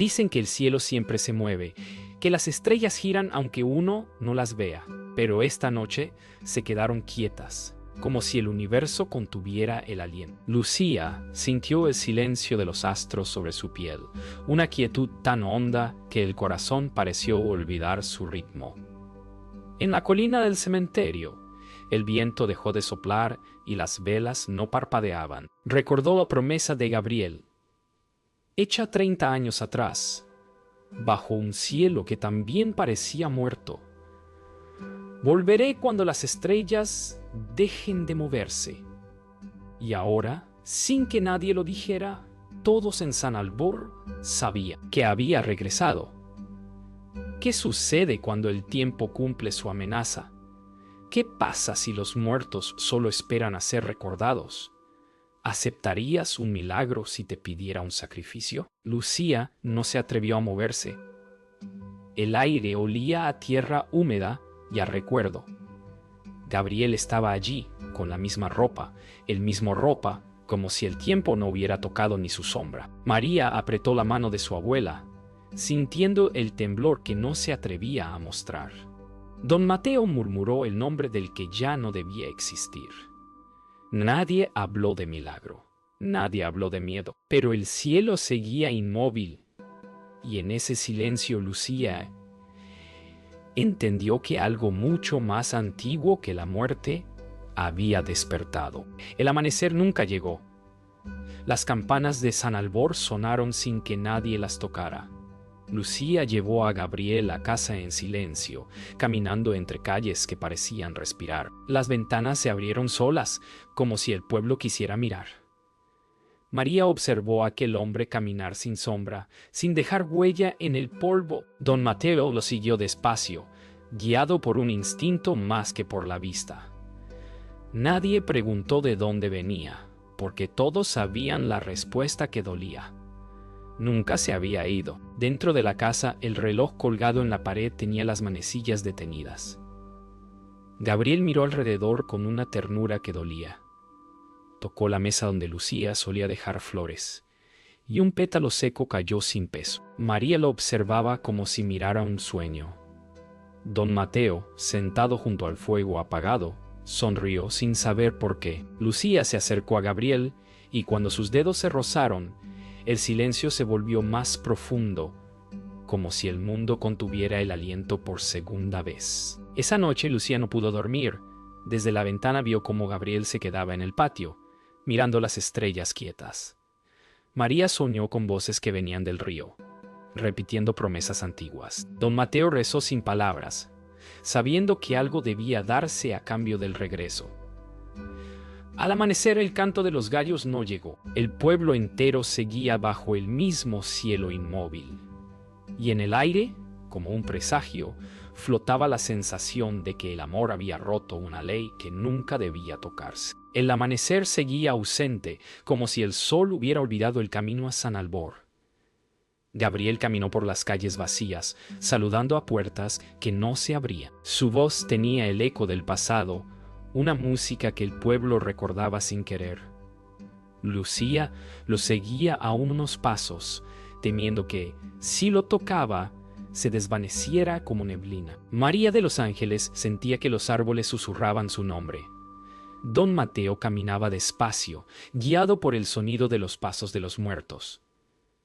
Dicen que el cielo siempre se mueve, que las estrellas giran aunque uno no las vea, pero esta noche se quedaron quietas, como si el universo contuviera el aliento. Lucía sintió el silencio de los astros sobre su piel, una quietud tan honda que el corazón pareció olvidar su ritmo. En la colina del cementerio, el viento dejó de soplar y las velas no parpadeaban. Recordó la promesa de Gabriel, hecha 30 años atrás, bajo un cielo que también parecía muerto. Volveré cuando las estrellas dejen de moverse. Y ahora, sin que nadie lo dijera, todos en San Albor sabían que había regresado. ¿Qué sucede cuando el tiempo cumple su amenaza? ¿Qué pasa si los muertos solo esperan a ser recordados? ¿Aceptarías un milagro si te pidiera un sacrificio? Lucía no se atrevió a moverse. El aire olía a tierra húmeda y a recuerdo. Gabriel estaba allí, con la misma ropa, como si el tiempo no hubiera tocado ni su sombra. María apretó la mano de su abuela, sintiendo el temblor que no se atrevía a mostrar. Don Mateo murmuró el nombre del que ya no debía existir. Nadie habló de milagro, nadie habló de miedo, pero el cielo seguía inmóvil, y en ese silencio Lucía entendió que algo mucho más antiguo que la muerte había despertado. El amanecer nunca llegó. Las campanas de San Albor sonaron sin que nadie las tocara. Lucía llevó a Gabriel a casa en silencio, caminando entre calles que parecían respirar. Las ventanas se abrieron solas, como si el pueblo quisiera mirar. María observó a aquel hombre caminar sin sombra, sin dejar huella en el polvo. Don Mateo lo siguió despacio, guiado por un instinto más que por la vista. Nadie preguntó de dónde venía, porque todos sabían la respuesta que dolía. Nunca se había ido. Dentro de la casa, el reloj colgado en la pared tenía las manecillas detenidas. Gabriel miró alrededor con una ternura que dolía. Tocó la mesa donde Lucía solía dejar flores, y un pétalo seco cayó sin peso. María lo observaba como si mirara un sueño. Don Mateo, sentado junto al fuego apagado, sonrió sin saber por qué. Lucía se acercó a Gabriel, y cuando sus dedos se rozaron, el silencio se volvió más profundo, como si el mundo contuviera el aliento por segunda vez. Esa noche Lucía no pudo dormir. Desde la ventana vio cómo Gabriel se quedaba en el patio, mirando las estrellas quietas. María soñó con voces que venían del río, repitiendo promesas antiguas. Don Mateo rezó sin palabras, sabiendo que algo debía darse a cambio del regreso. Al amanecer el canto de los gallos no llegó. El pueblo entero seguía bajo el mismo cielo inmóvil. Y en el aire, como un presagio, flotaba la sensación de que el amor había roto una ley que nunca debía tocarse. El amanecer seguía ausente, como si el sol hubiera olvidado el camino a San Albor. Gabriel caminó por las calles vacías, saludando a puertas que no se abrían. Su voz tenía el eco del pasado, una música que el pueblo recordaba sin querer. Lucía lo seguía a unos pasos, temiendo que, si lo tocaba, se desvaneciera como neblina. María de los Ángeles sentía que los árboles susurraban su nombre. Don Mateo caminaba despacio, guiado por el sonido de los pasos de los muertos.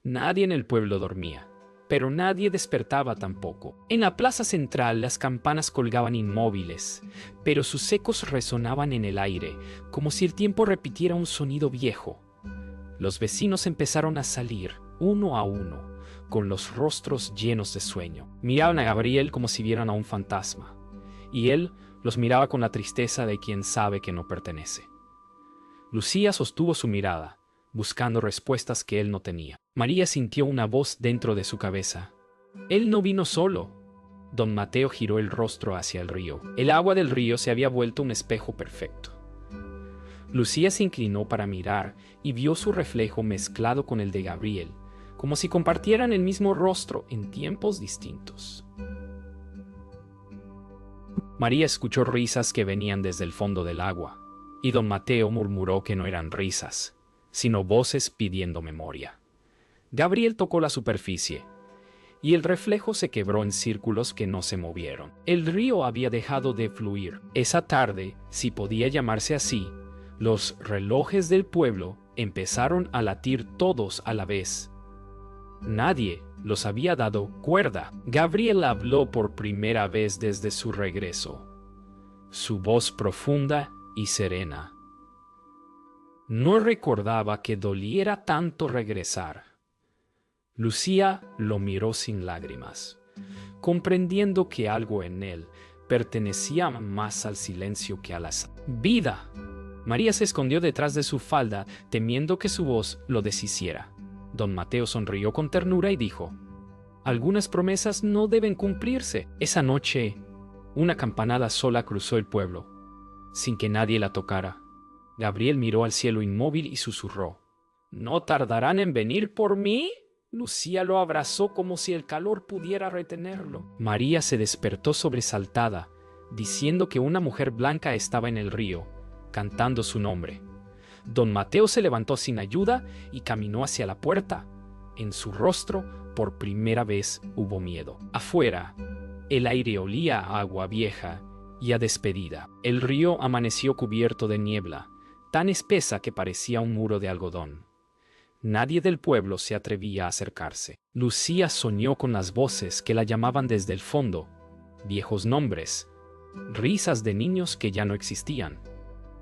Nadie en el pueblo dormía, pero nadie despertaba tampoco. En la plaza central las campanas colgaban inmóviles, pero sus ecos resonaban en el aire, como si el tiempo repitiera un sonido viejo. Los vecinos empezaron a salir, uno a uno, con los rostros llenos de sueño. Miraban a Gabriel como si vieran a un fantasma, y él los miraba con la tristeza de quien sabe que no pertenece. Lucía sostuvo su mirada, buscando respuestas que él no tenía. María sintió una voz dentro de su cabeza. Él no vino solo. Don Mateo giró el rostro hacia el río. El agua del río se había vuelto un espejo perfecto. Lucía se inclinó para mirar y vio su reflejo mezclado con el de Gabriel, como si compartieran el mismo rostro en tiempos distintos. María escuchó risas que venían desde el fondo del agua, y don Mateo murmuró que no eran risas, sino voces pidiendo memoria. Gabriel tocó la superficie, y el reflejo se quebró en círculos que no se movieron. El río había dejado de fluir. Esa tarde, si podía llamarse así, los relojes del pueblo empezaron a latir todos a la vez. Nadie los había dado cuerda. Gabriel habló por primera vez desde su regreso. Su voz profunda y serena. No recordaba que doliera tanto regresar. Lucía lo miró sin lágrimas, comprendiendo que algo en él pertenecía más al silencio que a la vida. María se escondió detrás de su falda, temiendo que su voz lo deshiciera. Don Mateo sonrió con ternura y dijo: «Algunas promesas no deben cumplirse». Esa noche, una campanada sola cruzó el pueblo, sin que nadie la tocara. Gabriel miró al cielo inmóvil y susurró: «¿No tardarán en venir por mí?». Lucía lo abrazó como si el calor pudiera retenerlo. María se despertó sobresaltada, diciendo que una mujer blanca estaba en el río, cantando su nombre. Don Mateo se levantó sin ayuda y caminó hacia la puerta. En su rostro, por primera vez, hubo miedo. Afuera, el aire olía a agua vieja y a despedida. El río amaneció cubierto de niebla, tan espesa que parecía un muro de algodón. Nadie del pueblo se atrevía a acercarse. Lucía soñó con las voces que la llamaban desde el fondo, viejos nombres, risas de niños que ya no existían.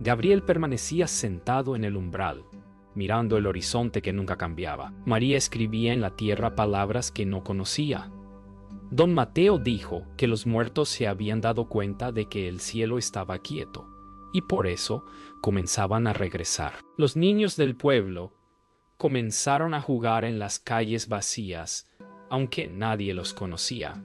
Gabriel permanecía sentado en el umbral, mirando el horizonte que nunca cambiaba. María escribía en la tierra palabras que no conocía. Don Mateo dijo que los muertos se habían dado cuenta de que el cielo estaba quieto, y por eso comenzaban a regresar. Los niños del pueblo comenzaron a jugar en las calles vacías, aunque nadie los conocía.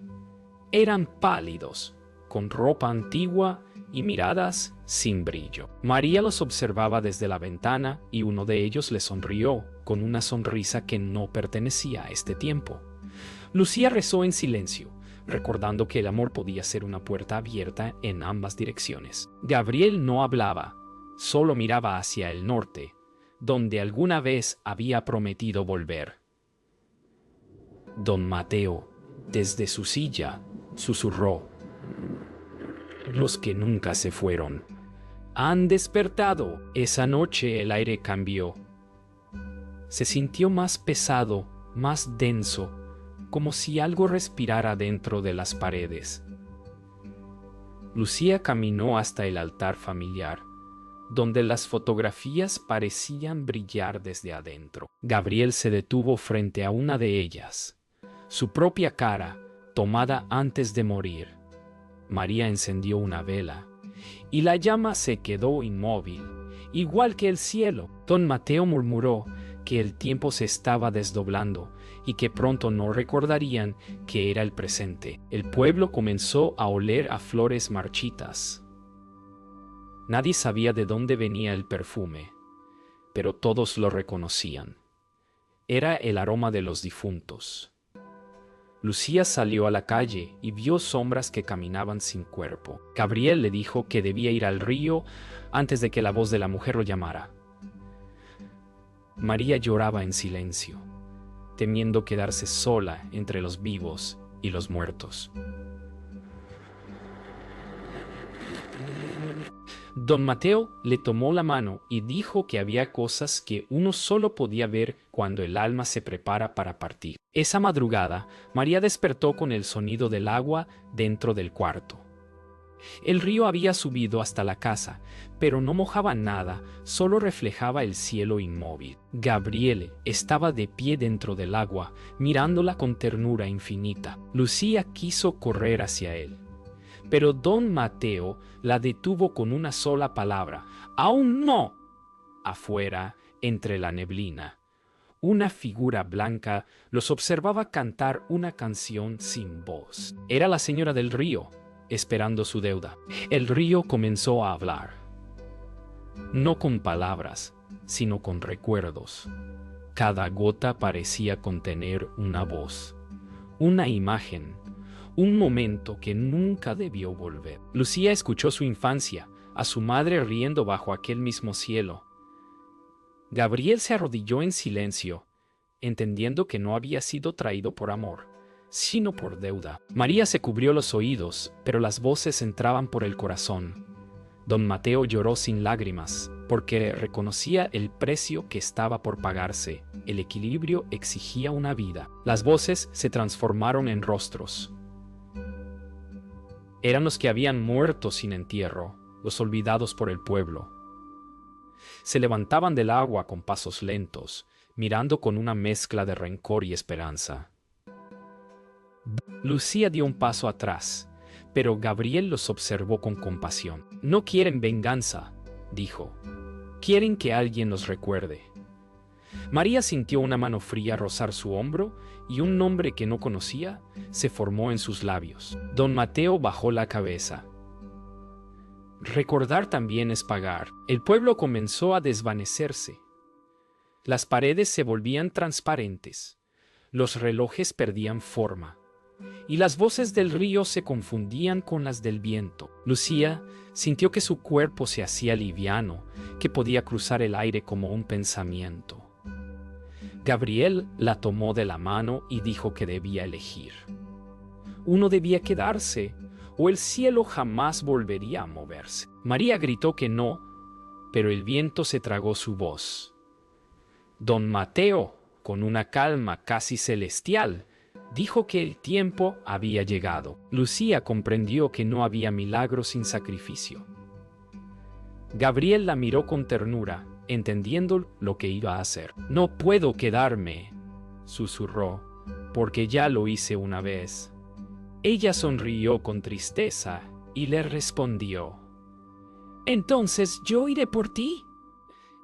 Eran pálidos, con ropa antigua y miradas sin brillo. María los observaba desde la ventana y uno de ellos le sonrió con una sonrisa que no pertenecía a este tiempo. Lucía rezó en silencio, recordando que el amor podía ser una puerta abierta en ambas direcciones. Gabriel no hablaba, solo miraba hacia el norte, donde alguna vez había prometido volver. Don Mateo, desde su silla, susurró: «Los que nunca se fueron han despertado». Esa noche el aire cambió. Se sintió más pesado, más denso, como si algo respirara dentro de las paredes. Lucía caminó hasta el altar familiar, donde las fotografías parecían brillar desde adentro. Gabriel se detuvo frente a una de ellas, su propia cara, tomada antes de morir. María encendió una vela, y la llama se quedó inmóvil, igual que el cielo. Don Mateo murmuró que el tiempo se estaba desdoblando y que pronto no recordarían que era el presente. El pueblo comenzó a oler a flores marchitas. Nadie sabía de dónde venía el perfume, pero todos lo reconocían. Era el aroma de los difuntos. Lucía salió a la calle y vio sombras que caminaban sin cuerpo. Gabriel le dijo que debía ir al río antes de que la voz de la mujer lo llamara. María lloraba en silencio, temiendo quedarse sola entre los vivos y los muertos. Don Mateo le tomó la mano y dijo que había cosas que uno solo podía ver cuando el alma se prepara para partir. Esa madrugada, María despertó con el sonido del agua dentro del cuarto. El río había subido hasta la casa, pero no mojaba nada, solo reflejaba el cielo inmóvil. Gabriel estaba de pie dentro del agua, mirándola con ternura infinita. Lucía quiso correr hacia él, pero don Mateo la detuvo con una sola palabra: «¡Aún no!». Afuera, entre la neblina, una figura blanca los observaba cantar una canción sin voz. Era la señora del río, esperando su deuda. El río comenzó a hablar, no con palabras, sino con recuerdos. Cada gota parecía contener una voz, una imagen, un momento que nunca debió volver. Lucía escuchó su infancia, a su madre riendo bajo aquel mismo cielo. Gabriel se arrodilló en silencio, entendiendo que no había sido traído por amor, sino por deuda. María se cubrió los oídos, pero las voces entraban por el corazón. Don Mateo lloró sin lágrimas, porque reconocía el precio que estaba por pagarse. El equilibrio exigía una vida. Las voces se transformaron en rostros. Eran los que habían muerto sin entierro, los olvidados por el pueblo. Se levantaban del agua con pasos lentos, mirando con una mezcla de rencor y esperanza. Lucía dio un paso atrás, pero Gabriel los observó con compasión. No quieren venganza, dijo. Quieren que alguien los recuerde. María sintió una mano fría rozar su hombro y un nombre que no conocía se formó en sus labios. Don Mateo bajó la cabeza. Recordar también es pagar. El pueblo comenzó a desvanecerse. Las paredes se volvían transparentes. Los relojes perdían forma. Y las voces del río se confundían con las del viento. Lucía sintió que su cuerpo se hacía liviano, que podía cruzar el aire como un pensamiento. Gabriel la tomó de la mano y dijo que debía elegir. Uno debía quedarse, o el cielo jamás volvería a moverse. María gritó que no, pero el viento se tragó su voz. Don Mateo, con una calma casi celestial, dijo que el tiempo había llegado. Lucía comprendió que no había milagro sin sacrificio. Gabriel la miró con ternura, entendiendo lo que iba a hacer. No puedo quedarme, susurró, porque ya lo hice una vez. Ella sonrió con tristeza y le respondió: «Entonces yo iré por ti».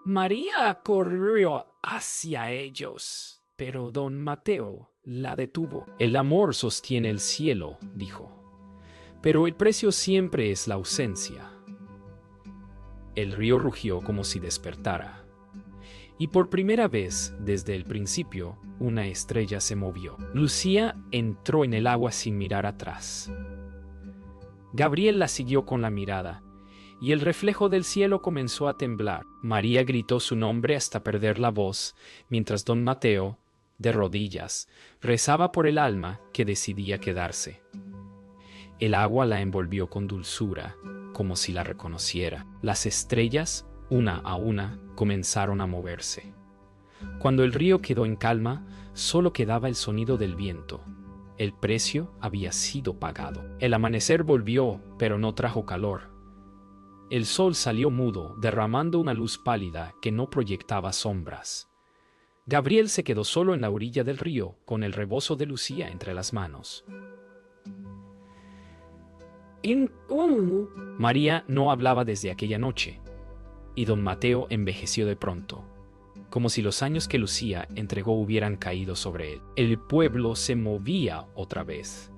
María corrió hacia ellos, pero don Mateo la detuvo. «El amor sostiene el cielo», dijo, «pero el precio siempre es la ausencia». El río rugió como si despertara. Y por primera vez desde el principio, una estrella se movió. Lucía entró en el agua sin mirar atrás. Gabriel la siguió con la mirada, y el reflejo del cielo comenzó a temblar. María gritó su nombre hasta perder la voz, mientras don Mateo, de rodillas, rezaba por el alma que decidía quedarse. El agua la envolvió con dulzura, como si la reconociera. Las estrellas, una a una, comenzaron a moverse. Cuando el río quedó en calma, solo quedaba el sonido del viento. El precio había sido pagado. El amanecer volvió, pero no trajo calor. El sol salió mudo, derramando una luz pálida que no proyectaba sombras. Gabriel se quedó solo en la orilla del río, con el rebozo de Lucía entre las manos. María no hablaba desde aquella noche, y don Mateo envejeció de pronto, como si los años que Lucía entregó hubieran caído sobre él. El pueblo se movía otra vez,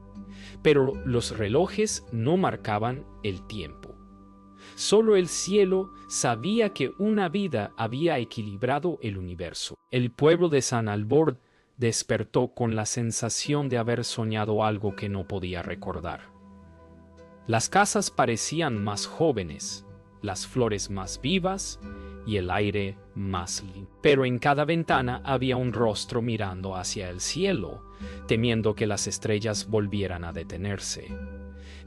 pero los relojes no marcaban el tiempo. Solo el cielo sabía que una vida había equilibrado el universo. El pueblo de San Albor despertó con la sensación de haber soñado algo que no podía recordar. Las casas parecían más jóvenes, las flores más vivas y el aire más limpio. Pero en cada ventana había un rostro mirando hacia el cielo, temiendo que las estrellas volvieran a detenerse.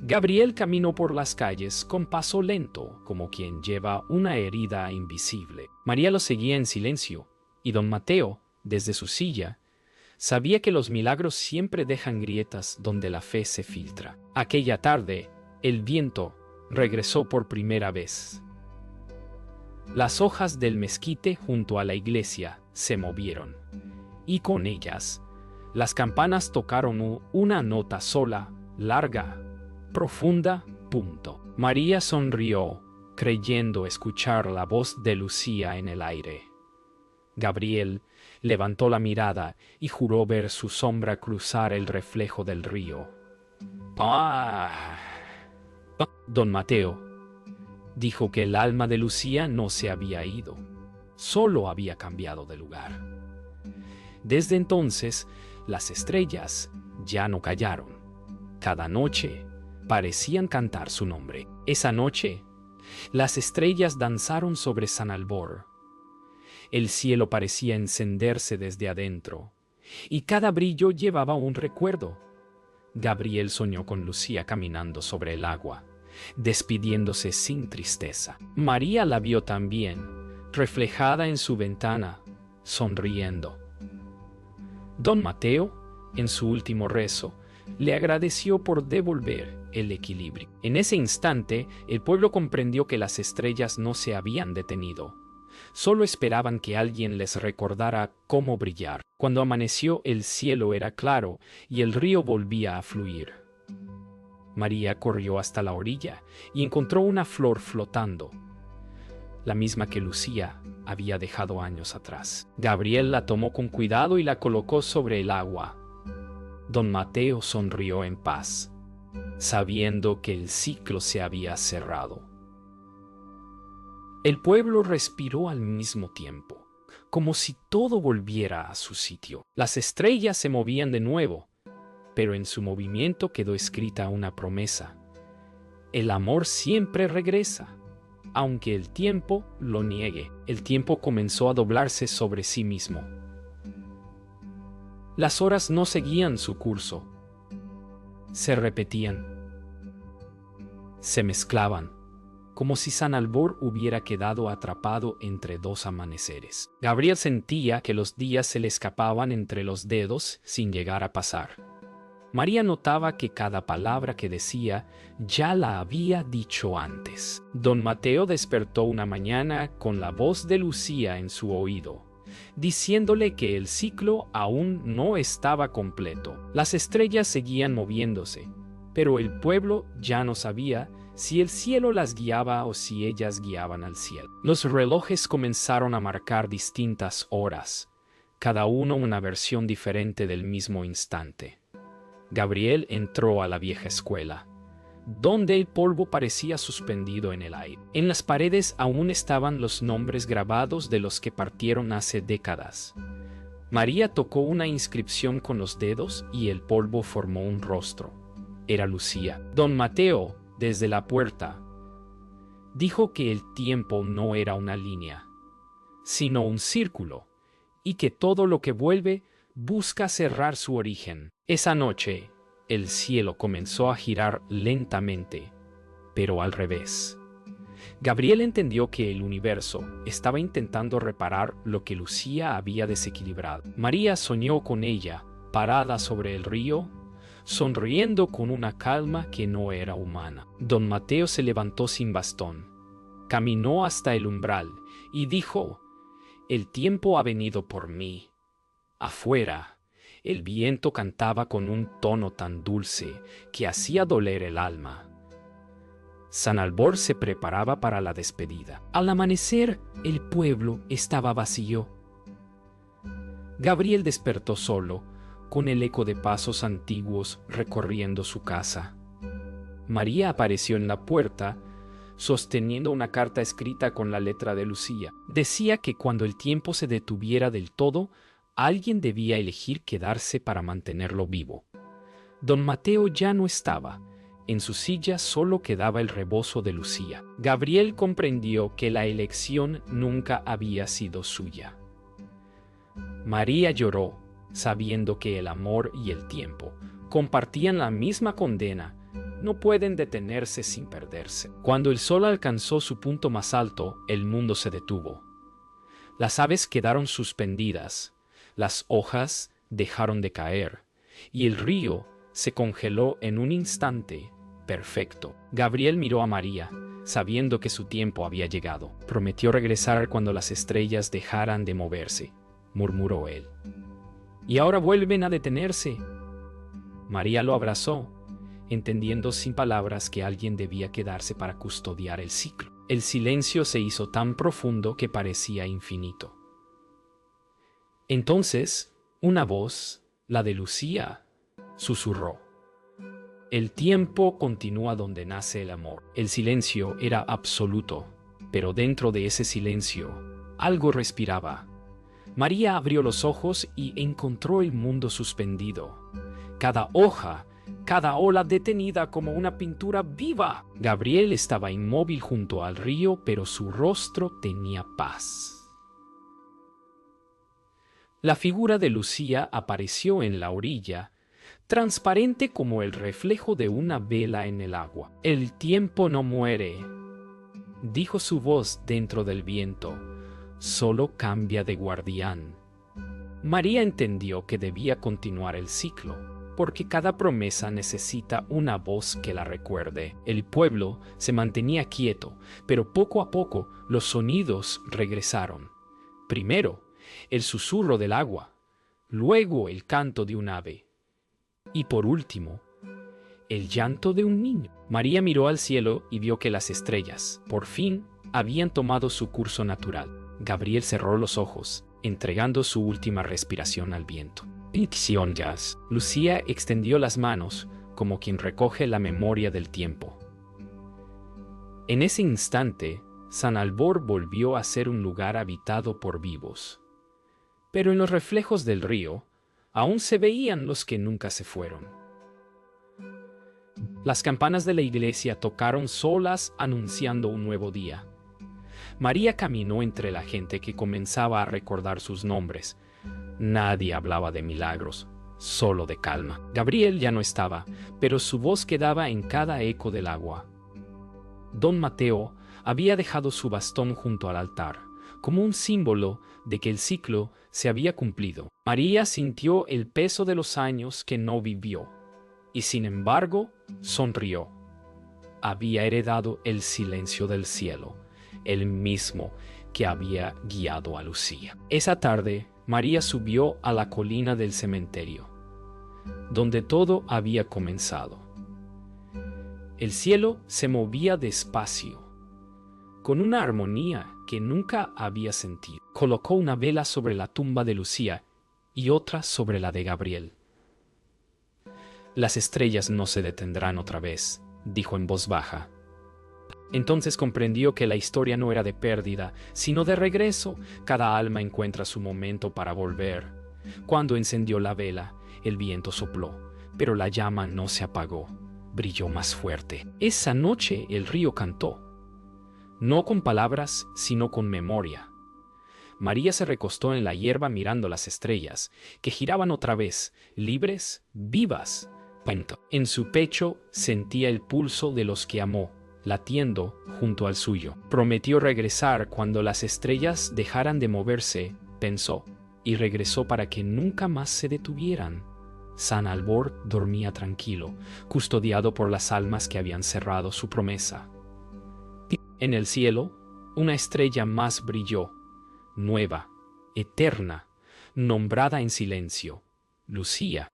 Gabriel caminó por las calles con paso lento, como quien lleva una herida invisible. María lo seguía en silencio, y don Mateo, desde su silla, sabía que los milagros siempre dejan grietas donde la fe se filtra. Aquella tarde, el viento regresó por primera vez. Las hojas del mezquite junto a la iglesia se movieron, y con ellas, las campanas tocaron una nota sola, larga, profunda, punto. María sonrió, creyendo escuchar la voz de Lucía en el aire. Gabriel levantó la mirada y juró ver su sombra cruzar el reflejo del río. Don Mateo dijo que el alma de Lucía no se había ido, solo había cambiado de lugar. Desde entonces, las estrellas ya no callaron. Cada noche parecían cantar su nombre. Esa noche, las estrellas danzaron sobre San Albor. El cielo parecía encenderse desde adentro, y cada brillo llevaba un recuerdo. Gabriel soñó con Lucía caminando sobre el agua, despidiéndose sin tristeza. María la vio también, reflejada en su ventana, sonriendo. Don Mateo, en su último rezo, le agradeció por devolver el equilibrio. En ese instante, el pueblo comprendió que las estrellas no se habían detenido. Solo esperaban que alguien les recordara cómo brillar. Cuando amaneció, el cielo era claro y el río volvía a fluir. María corrió hasta la orilla y encontró una flor flotando, la misma que Lucía había dejado años atrás. Gabriel la tomó con cuidado y la colocó sobre el agua. Don Mateo sonrió en paz, sabiendo que el ciclo se había cerrado. El pueblo respiró al mismo tiempo, como si todo volviera a su sitio. Las estrellas se movían de nuevo, pero en su movimiento quedó escrita una promesa. El amor siempre regresa, aunque el tiempo lo niegue. El tiempo comenzó a doblarse sobre sí mismo. Las horas no seguían su curso. Se repetían. Se mezclaban, como si San Albor hubiera quedado atrapado entre dos amaneceres. Gabriel sentía que los días se le escapaban entre los dedos sin llegar a pasar. María notaba que cada palabra que decía ya la había dicho antes. Don Mateo despertó una mañana con la voz de Lucía en su oído, diciéndole que el ciclo aún no estaba completo. Las estrellas seguían moviéndose, pero el pueblo ya no sabía si el cielo las guiaba o si ellas guiaban al cielo. Los relojes comenzaron a marcar distintas horas, cada uno una versión diferente del mismo instante. Gabriel entró a la vieja escuela, donde el polvo parecía suspendido en el aire. En las paredes aún estaban los nombres grabados de los que partieron hace décadas. María tocó una inscripción con los dedos y el polvo formó un rostro. Era Lucía. Don Mateo, desde la puerta, dijo que el tiempo no era una línea, sino un círculo, y que todo lo que vuelve busca cerrar su origen. Esa noche, el cielo comenzó a girar lentamente, pero al revés. Gabriel entendió que el universo estaba intentando reparar lo que Lucía había desequilibrado. María soñó con ella, parada sobre el río, sonriendo con una calma que no era humana. Don Mateo se levantó sin bastón, caminó hasta el umbral y dijo: «El tiempo ha venido por mí». Afuera, el viento cantaba con un tono tan dulce que hacía doler el alma. San Albor se preparaba para la despedida. Al amanecer, el pueblo estaba vacío. Gabriel despertó solo, con el eco de pasos antiguos recorriendo su casa. María apareció en la puerta, sosteniendo una carta escrita con la letra de Lucía. Decía que cuando el tiempo se detuviera del todo, alguien debía elegir quedarse para mantenerlo vivo. Don Mateo ya no estaba. En su silla solo quedaba el rebozo de Lucía. Gabriel comprendió que la elección nunca había sido suya. María lloró, sabiendo que el amor y el tiempo compartían la misma condena. No pueden detenerse sin perderse. Cuando el sol alcanzó su punto más alto, el mundo se detuvo. Las aves quedaron suspendidas. Las hojas dejaron de caer, y el río se congeló en un instante perfecto. Gabriel miró a María, sabiendo que su tiempo había llegado. Prometió regresar cuando las estrellas dejaran de moverse, murmuró él. ¿Y ahora vuelven a detenerse? María lo abrazó, entendiendo sin palabras que alguien debía quedarse para custodiar el ciclo. El silencio se hizo tan profundo que parecía infinito. Entonces, una voz, la de Lucía, susurró: «El tiempo continúa donde nace el amor». El silencio era absoluto, pero dentro de ese silencio, algo respiraba. María abrió los ojos y encontró el mundo suspendido. Cada hoja, cada ola detenida como una pintura viva. Gabriel estaba inmóvil junto al río, pero su rostro tenía paz. La figura de Lucía apareció en la orilla, transparente como el reflejo de una vela en el agua. «El tiempo no muere», dijo su voz dentro del viento, «solo cambia de guardián». María entendió que debía continuar el ciclo, porque cada promesa necesita una voz que la recuerde. El pueblo se mantenía quieto, pero poco a poco los sonidos regresaron. Primero, el susurro del agua, luego el canto de un ave, y por último, el llanto de un niño. María miró al cielo y vio que las estrellas, por fin, habían tomado su curso natural. Gabriel cerró los ojos, entregando su última respiración al viento. Lucía extendió las manos como quien recoge la memoria del tiempo. En ese instante, San Albor volvió a ser un lugar habitado por vivos. Pero en los reflejos del río, aún se veían los que nunca se fueron. Las campanas de la iglesia tocaron solas anunciando un nuevo día. María caminó entre la gente que comenzaba a recordar sus nombres. Nadie hablaba de milagros, solo de calma. Gabriel ya no estaba, pero su voz quedaba en cada eco del agua. Don Mateo había dejado su bastón junto al altar, como un símbolo de que el ciclo se había cumplido. María sintió el peso de los años que no vivió, y sin embargo sonrió. Había heredado el silencio del cielo, el mismo que había guiado a Lucía. Esa tarde, María subió a la colina del cementerio, donde todo había comenzado. El cielo se movía despacio, con una armonía que nunca había sentido. Colocó una vela sobre la tumba de Lucía y otra sobre la de Gabriel. «Las estrellas no se detendrán otra vez», dijo en voz baja. Entonces comprendió que la historia no era de pérdida, sino de regreso. Cada alma encuentra su momento para volver. Cuando encendió la vela, el viento sopló, pero la llama no se apagó, brilló más fuerte. Esa noche el río cantó, no con palabras, sino con memoria. María se recostó en la hierba mirando las estrellas, que giraban otra vez, libres, vivas. En su pecho sentía el pulso de los que amó, latiendo junto al suyo. Prometió regresar cuando las estrellas dejaran de moverse, pensó, y regresó para que nunca más se detuvieran. San Albor dormía tranquilo, custodiado por las almas que habían cerrado su promesa. En el cielo, una estrella más brilló, nueva, eterna, nombrada en silencio, Lucía.